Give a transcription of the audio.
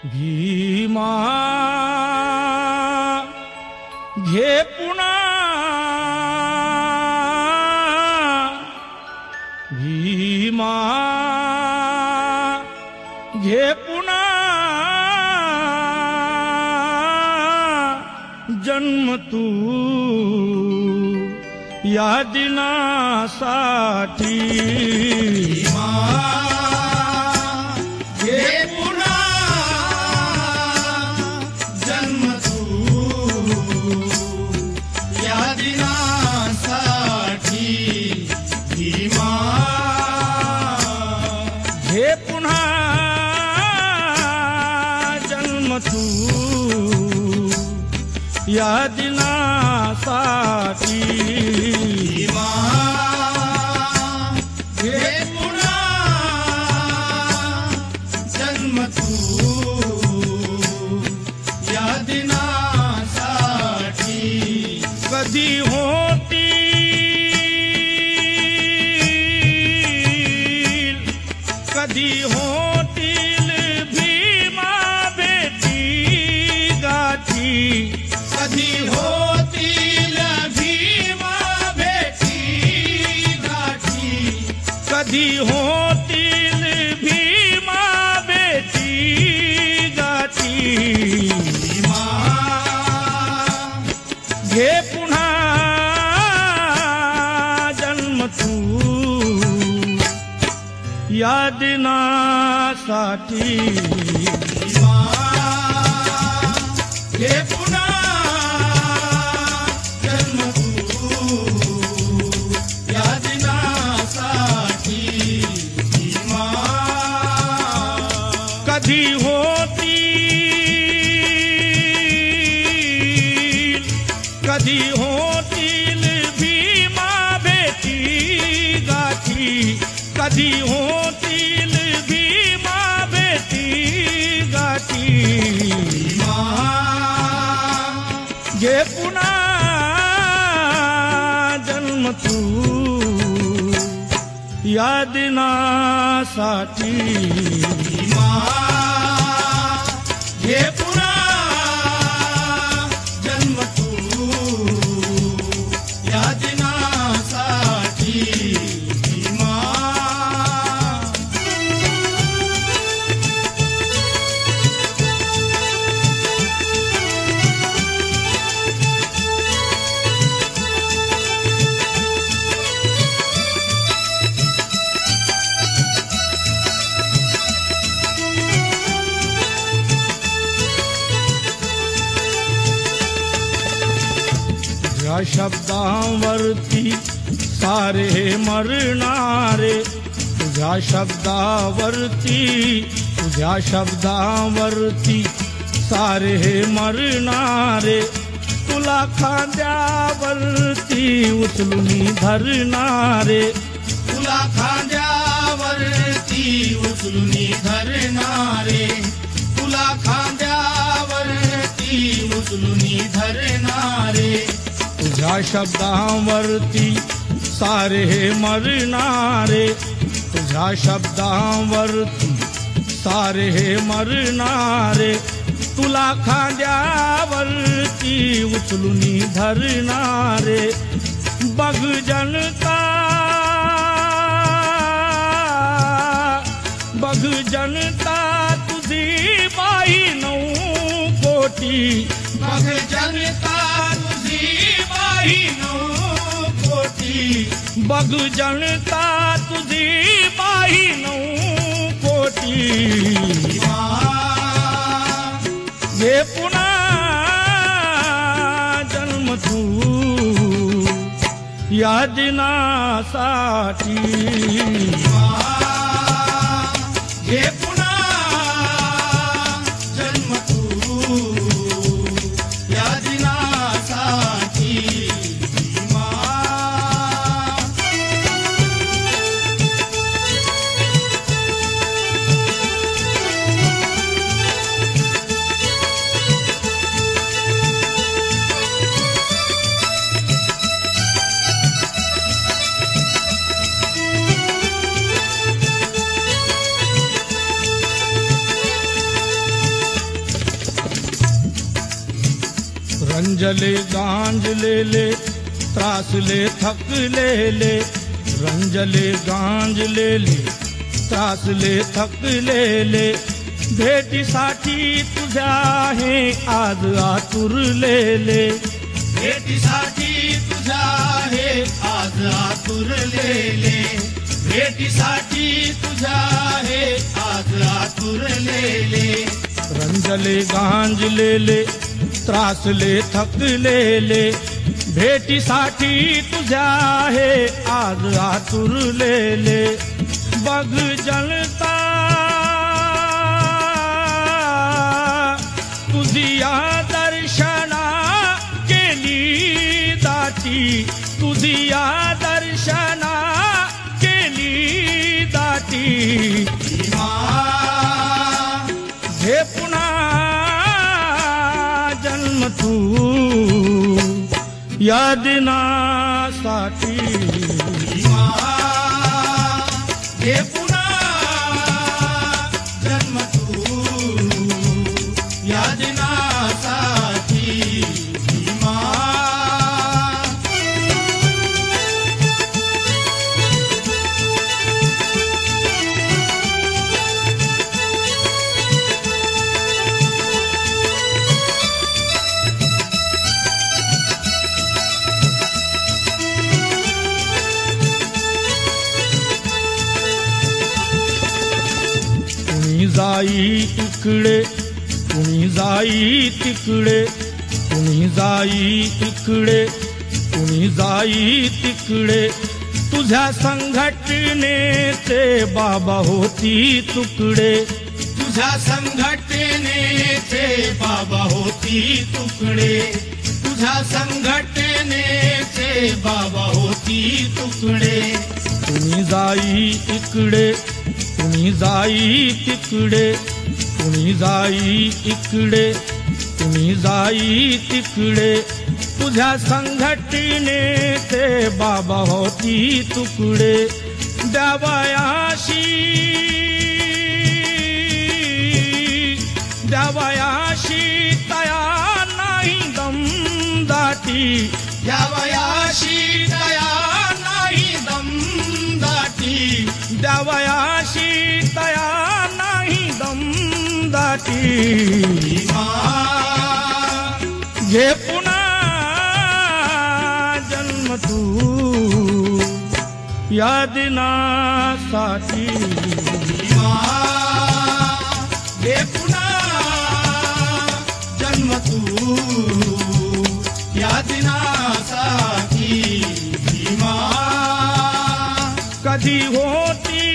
भीमा घे पुन्हा भीमा घे पुन्हा जन्म तू या दिनासाठी भीमा घे पुन्हा जन्म तू या दिनासाठी भीमा घे पुन्हा जन्म तू या दिनासाठी भीमा घे पुन्हा जन्म तू या दिनासाठी कधी होतील कधी होतील भीमा भेटी गाठी कधी होतील भीमा भेटी गाठी कधी होतील भीमा भेटी गाठी भीमा घे पुन्हा जन्म तू या दिनासाठी भीमा घे पुन्हा जन्म तू या दिनासाठी भीमा कधी होतील कधी होतील भीमा भेटी गाठी कधी होतील भीमा भेटी गाठी भीमा घे पुन्हा जन्म तू या दिनासाठी भीमा घे पुन्हा जन्म तू या दिनासाठी भीमा तुझ्या शब्दावरती सारे मरणारे तुझ्या शब्दावरती सारे मरणारे तुला खांद्यावरती उचलून धरणारे तुला खांद्यावरती उचलून धरणारे तुला खांद्यावरती उचलून धरणारे तुझ्या शब्दावरती सारे मरणारे तुझ्या शब्दावरती सारे मरणारे तुला खांद्यावरती उचलून धरणारे बघ जनता तुझी बाई 9 कोटी बघ जनता तुझी बाई 9 कोटी बघ जनता तुझी बाई 9 कोटी भीमा घे पुन्हा जन्म तू या दिनासाठी भीमा घे पुन्हा जन्म तू या दिनासाठी भीमा रंजले गांजलेले त्रासले थकलेले रंजले गांजलेले त्रासले थकलेले भेटीसाठी तुझ्या हे आज आतुरलेले भेटीसाठी तुझ्या हे आज आतुरलेले भेटीसाठी तुझ्या हे आज आतुरलेले रंजले गांजलेले त्रासले थकलेले भेटीसाठी तुझ्या हे आज आतुरलेले बघ जळता तुझी या दर्शना केली दाटी तुझी या दर्शना केली दाटी भीमा हे पुन्हा जन्म तू या दिनासाठी भीमा हे पुन्हा जन्म तू या दिनासाठी भीमा कुणी जाई इकडे कुणी जाई तिकडे कुणी जाई इकडे कुणी जाई तिकडे तुझ्या संघटनेचे बाबा होती तुकडे तुझ्या संघटनेचे बाबा होती तुकडे तुझ्या संघटनेचे बाबा होती तुकडे कुणी जाई इकडे कुणी जाई तिकडे कुणी जाई इकडे कुणी जाई तिकडे तुझ्या संघटनेचे बाबा होती तुकडे द्यावयाशी द्यावयाशी तया नाही दमदाटी या वयाशी दया नाही दमदाटी द्यावयाशी तया नाही दमदाटी भीमा घे पुन्हा जन्म तू या दिनासाठी भीमा हे पुन्हा जन्म तू या दिनासाठी भीमा कधी होती